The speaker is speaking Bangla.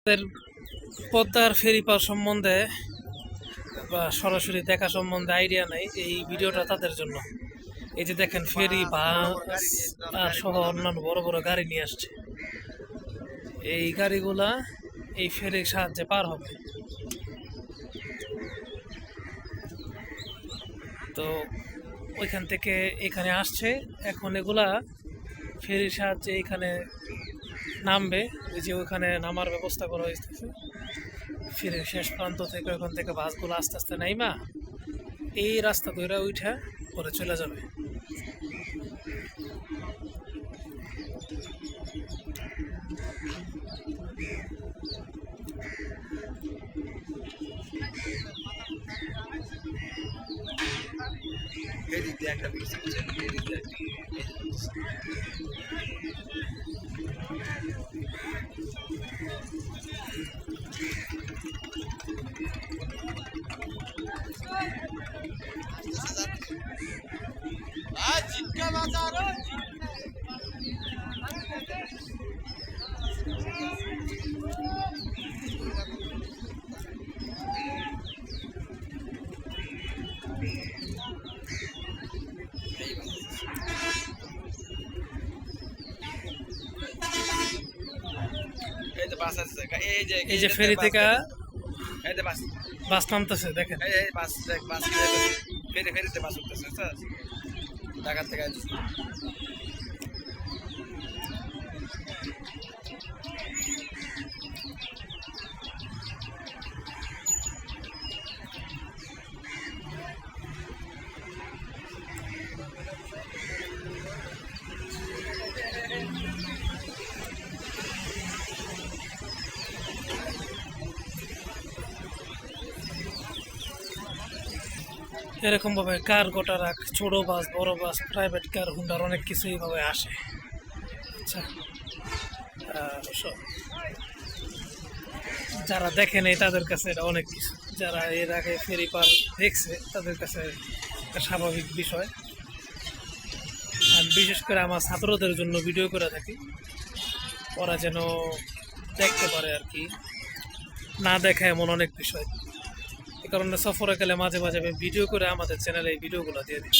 তাদের পদ্মার ফেরি পার সম্বন্ধে বা সরাসরি দেখা সম্বন্ধে আইডিয়া নাই, এই ভিডিওটা তাদের জন্য। এই যে দেখেন ফেরি বাস আর সহ অন্যান্য বড় বড় গাড়ি নিয়ে আসছে। এই গাড়িগুলা এই ফেরির সাহায্যে পার হবে। তো ওইখান থেকে এখানে আসছে, এখন এগুলা ফেরির সাহায্যে এখানে নামবে। ওই যে ওখানে নামার ব্যবস্থা করা হয়েছে ফেরির শেষ প্রান্ত থেকে। ওখান থেকে বাসগুলো আস্তে আস্তে নাইমা এই রাস্তা ধরে উঠা পরে চলে যাবে। এই যে ফেরি থেকে বাস নামতেছে, দেখেন ফেরিতে বাস উঠতেছে ঢাকা থেকে। এরকম ভাবে কার গোটা রাখ, ছোট বাস, বড় বাস, প্রাইভেট কার, হুন্ডার অনেক কিছু এইভাবে আসে। আচ্ছা, যারা দেখে নেই তাদের কাছে এটা অনেক কিছু, যারা এর আগে ফেরি পার দেখছে তাদের কাছে একটা স্বাভাবিক বিষয়। আর বিশেষ করে আমার ছাত্রদের জন্য ভিডিও করে থাকি, ওরা যেন দেখতে পারে আর কি, না দেখা এমন অনেক বিষয়। এই কারণে সফরে গেলে মাঝে মাঝে আমি ভিডিও করে আমাদের চ্যানেলে এই ভিডিওগুলো দিয়ে দিই।